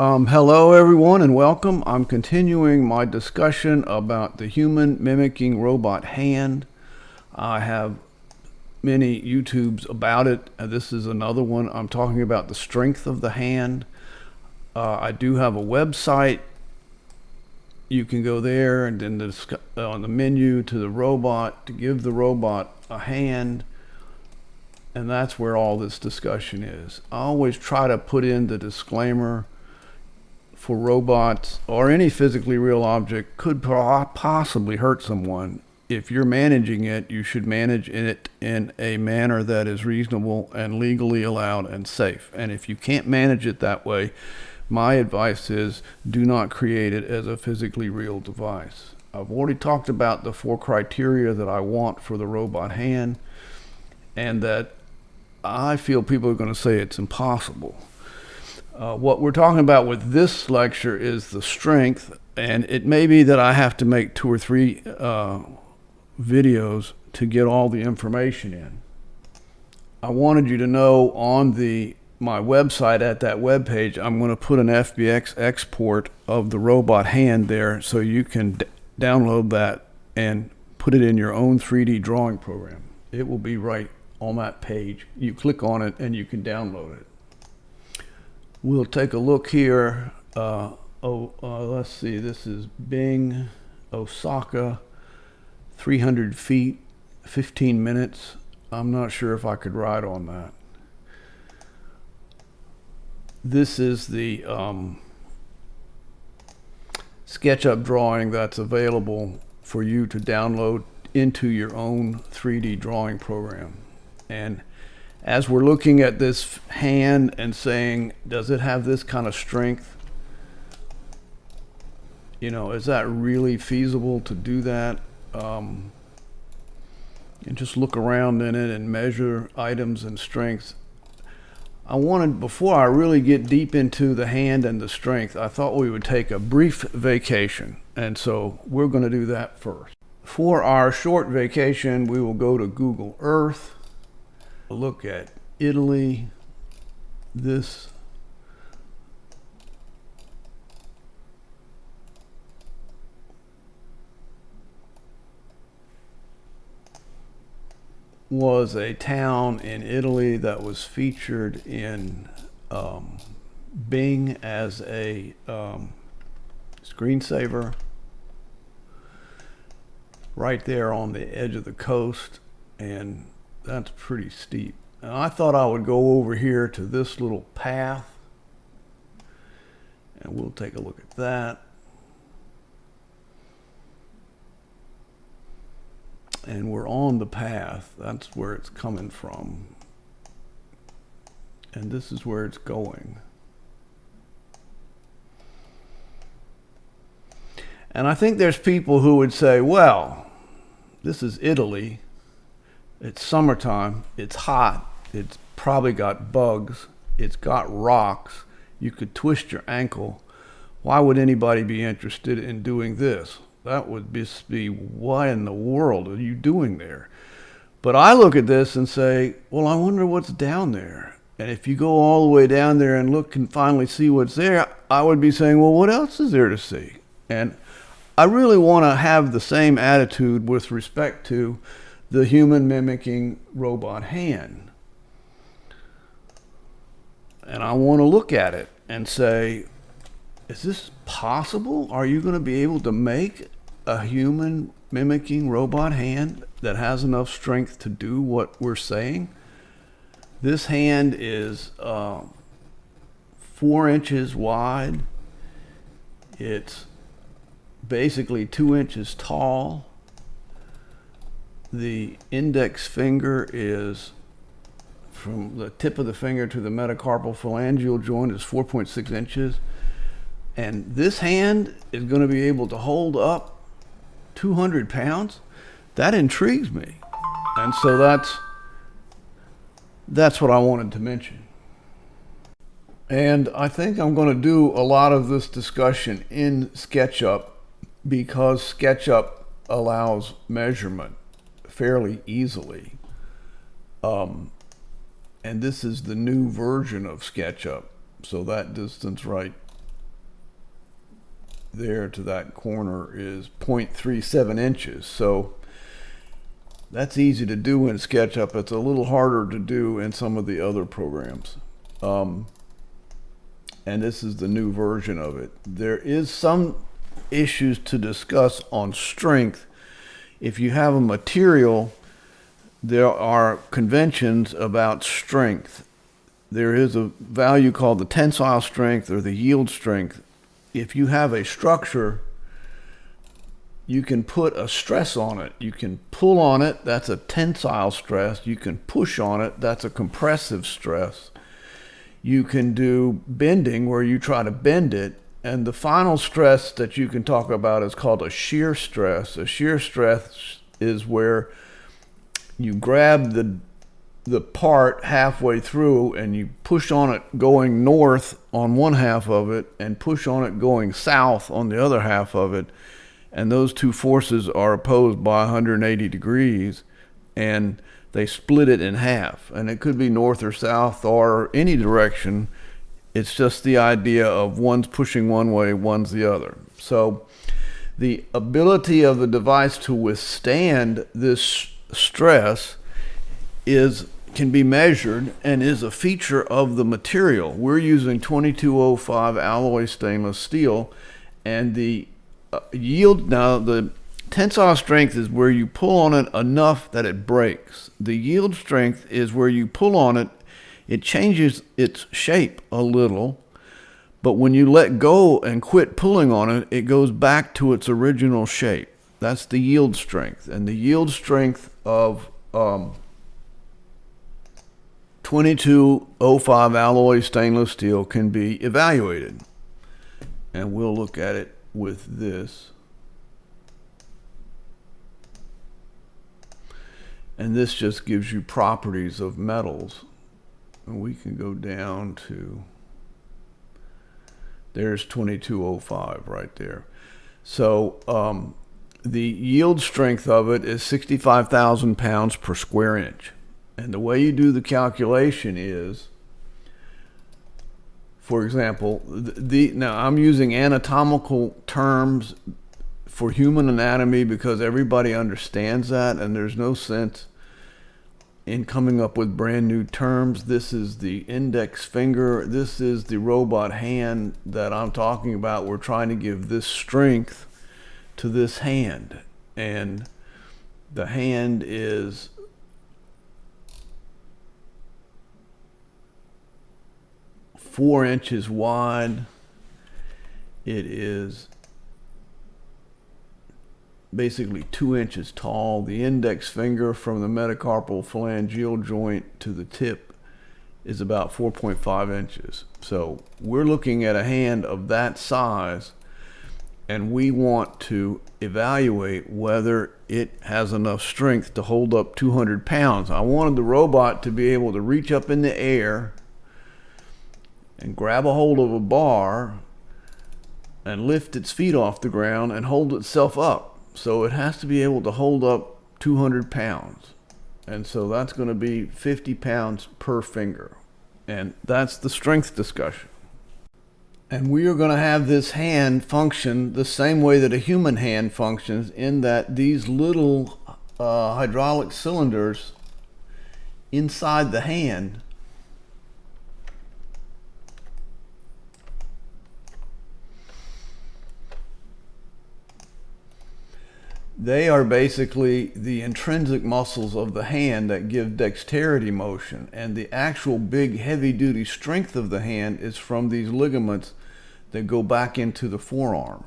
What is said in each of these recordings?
Hello, everyone, and welcome. I'm continuing my discussion about the human mimicking robot hand. I have many YouTubes about it. This is another one. I'm talking about the strength of the hand. I do have a website. You can go there and then on the menu to the robot to give the robot a hand. And that's where all this discussion is. I always try to put in the disclaimer for robots or any physically real object could possibly hurt someone. If you're managing it, you should manage it in a manner that is reasonable and legally allowed and safe. And if you can't manage it that way, my advice is do not create it as a physically real device. I've already talked about the 4 criteria that I want for the robot hand, and that I feel people are going to say it's impossible. What we're talking about with this lecture is the strength, and it may be that I have to make 2 or 3 videos to get all the information in. I wanted you to know on my website at that webpage, I'm going to put an FBX export of the robot hand there so you can download that and put it in your own 3D drawing program. It will be right on that page. You click on it and you can download it. We'll take a look here. Let's see. This is Bing, Osaka, 300 feet, 15 minutes. I'm not sure if I could ride on that. This is the SketchUp drawing that's available for you to download into your own 3D drawing program. And as we're looking at this hand and saying, does it have this kind of strength? You know, is that really feasible to do that? And just look around in it and measure items and strengths. Before I really get deep into the hand and the strength, I thought we would take a brief vacation. And so we're going to do that first. For our short vacation, we will go to Google Earth. Look at Italy. This was a town in Italy that was featured in Bing as a screensaver right there on the edge of the coast, and that's pretty steep. And I thought I would go over here to this little path, and we'll take a look at that. And we're on the path. That's where it's coming from. And this is where it's going. And I think there's people who would say, well, this is Italy. It's summertime, it's hot, it's probably got bugs, it's got rocks, you could twist your ankle. Why would anybody be interested in doing this? That would just be, what in the world are you doing there? But I look at this and say, well, I wonder what's down there. And if you go all the way down there and look and finally see what's there, I would be saying, well, what else is there to see? And I really want to have the same attitude with respect to the human mimicking robot hand. And I want to look at it and say, is this possible? Are you going to be able to make a human mimicking robot hand that has enough strength to do what we're saying? This hand is 4 inches wide. It's basically 2 inches tall. The index finger is from the tip of the finger to the metacarpal phalangeal joint is 4.6 inches. And this hand is going to be able to hold up 200 pounds. That intrigues me. And so that's what I wanted to mention. And I think I'm going to do a lot of this discussion in SketchUp because SketchUp allows measurement fairly easily. And this is the new version of SketchUp. So that distance right there to that corner is 0.37 inches. So that's easy to do in SketchUp. It's a little harder to do in some of the other programs. And this is the new version of it. There is some issues to discuss on strength. If you have a material, there are conventions about strength. There is a value called the tensile strength or the yield strength. If you have a structure, you can put a stress on it. You can pull on it, that's a tensile stress. You can push on it, that's a compressive stress. You can do bending where you try to bend it. And the final stress that you can talk about is called a shear stress. A shear stress is where you grab the part halfway through and you push on it going north on one half of it and push on it going south on the other half of it. And those two forces are opposed by 180 degrees, and they split it in half. And it could be north or south or any direction. It's just the idea of one's pushing one way, one's the other. So the ability of the device to withstand this stress can be measured and is a feature of the material. We're using 2205 alloy stainless steel, and the yield, now the tensile strength is where you pull on it enough that it breaks. The yield strength is where you pull on it, it changes its shape a little, but when you let go and quit pulling on it, it goes back to its original shape. That's the yield strength. And the yield strength of 2205 alloy stainless steel can be evaluated. And we'll look at it with this. And this just gives you properties of metals. And we can go down to, there's 2205 right there. So the yield strength of it is 65,000 pounds per square inch. And the way you do the calculation is, for example, now I'm using anatomical terms for human anatomy because everybody understands that, and there's no sense in coming up with brand new terms. This is the index finger. This is the robot hand that I'm talking about. We're trying to give this strength to this hand, and the hand is four inches wide. It is basically 2 inches tall. The index finger from the metacarpal phalangeal joint to the tip is about 4.5 inches. So we're looking at a hand of that size, and we want to evaluate whether it has enough strength to hold up 200 pounds. I wanted the robot to be able to reach up in the air and grab a hold of a bar and lift its feet off the ground and hold itself up. So it has to be able to hold up 200 pounds. And so that's going to be 50 pounds per finger. And that's the strength discussion. And we are going to have this hand function the same way that a human hand functions, in that these little hydraulic cylinders inside the hand they are basically the intrinsic muscles of the hand that give dexterity motion, and the actual big heavy-duty strength of the hand is from these ligaments that go back into the forearm.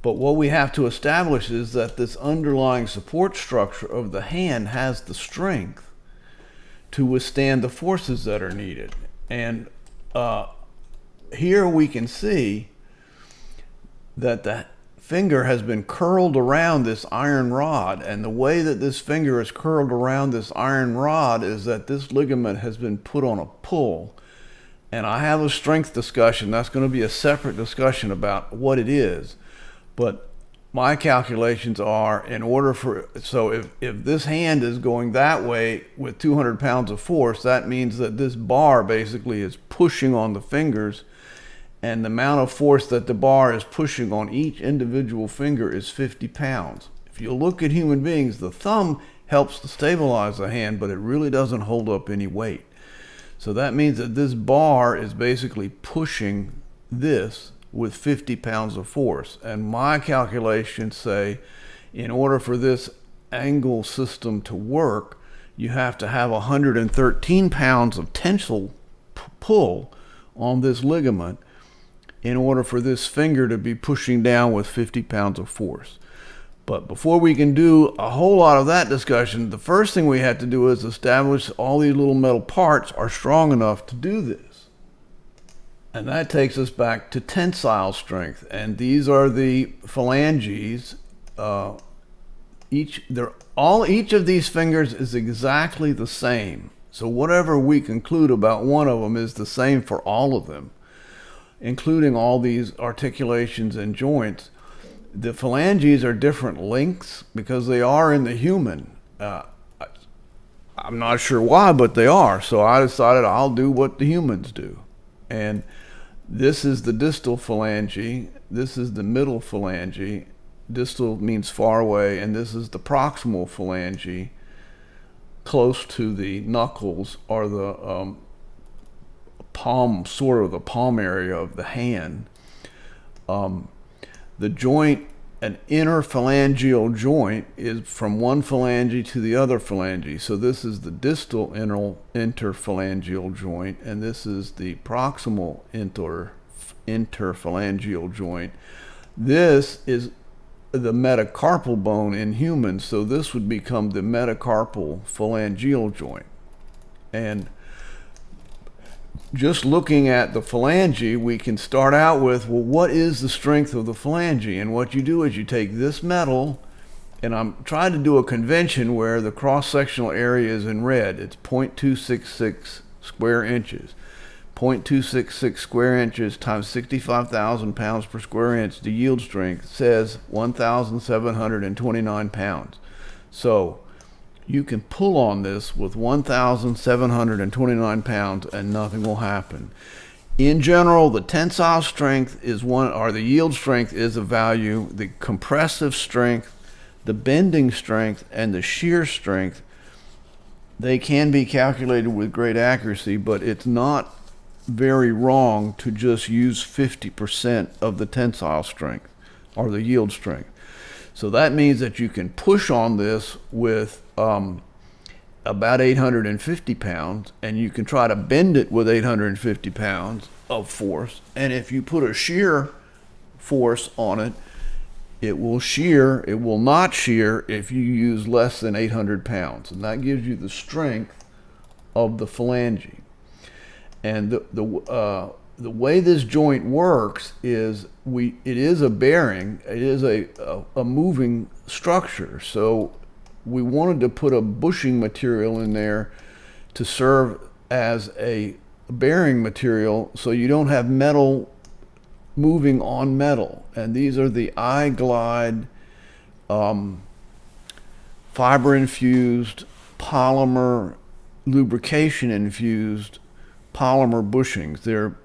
But what we have to establish is that this underlying support structure of the hand has the strength to withstand the forces that are needed. And here we can see that the finger has been curled around this iron rod, and the way that this finger is curled around this iron rod is that this ligament has been put on a pull. And I have a strength discussion. That's going to be a separate discussion about what it is. But my calculations are, in order for, so if this hand is going that way with 200 pounds of force, that means that this bar basically is pushing on the fingers, and the amount of force that the bar is pushing on each individual finger is 50 pounds. If you look at human beings, the thumb helps to stabilize the hand, but it really doesn't hold up any weight. So that means that this bar is basically pushing this with 50 pounds of force. And my calculations say in order for this angle system to work, you have to have 113 pounds of tensile pull on this ligament in order for this finger to be pushing down with 50 pounds of force. But before we can do a whole lot of that discussion, the first thing we have to do is establish all these little metal parts are strong enough to do this. And that takes us back to tensile strength. And these are the phalanges. Each of these fingers is exactly the same. So whatever we conclude about one of them is the same for all of them, including all these articulations and joints. The phalanges are different lengths because they are in the human. I'm not sure why, but they are. So I decided I'll do what the humans do. And this is the distal phalange. This is the middle phalange. Distal means far away. And this is the proximal phalange, close to the knuckles or the palm, sort of the palm area of the hand. The joint, an interphalangeal joint, is from one phalange to the other phalange. So this is the distal interphalangeal joint, and this is the proximal interphalangeal joint. This is the metacarpal bone in humans, so this would become the metacarpal phalangeal joint. And just looking at the phalange, we can start out with, well, what is the strength of the phalange? And what you do is you take this metal, and I'm trying to do a convention where the cross-sectional area is in red. It's 0.266 square inches. 0.266 square inches times 65,000 pounds per square inch, the yield strength says 1,729 pounds. So you can pull on this with 1,729 pounds and nothing will happen. In general, the tensile strength is one, or the yield strength is a value. The compressive strength, the bending strength, and the shear strength, they can be calculated with great accuracy, but it's not very wrong to just use 50% of the tensile strength or the yield strength. So that means that you can push on this with about 850 pounds, and you can try to bend it with 850 pounds of force. And if you put a shear force on it, it will shear. It will not shear if you use less than 800 pounds. And that gives you the strength of the phalange. And the way this joint works is it is a bearing. It is a moving structure. So we wanted to put a bushing material in there to serve as a bearing material so you don't have metal moving on metal. And these are the iGlide fiber infused, polymer lubrication infused polymer bushings. They're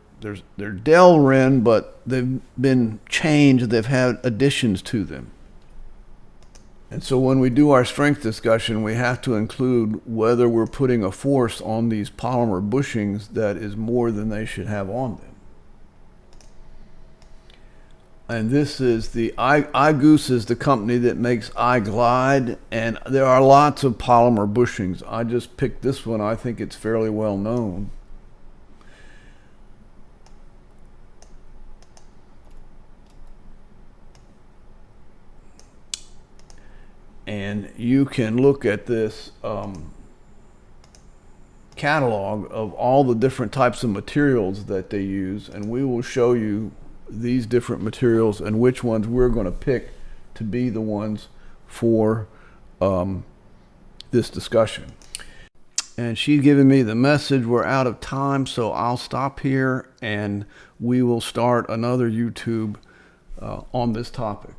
Delrin, but they've been changed. They've had additions to them. And so when we do our strength discussion, we have to include whether we're putting a force on these polymer bushings that is more than they should have on them. And this is the iGoose is the company that makes iGlide, and there are lots of polymer bushings. I just picked this one. I think it's fairly well known. And you can look at this catalog of all the different types of materials that they use, and we will show you these different materials and which ones we're going to pick to be the ones for this discussion. And she's given me the message we're out of time, so I'll stop here and we will start another YouTube on this topic.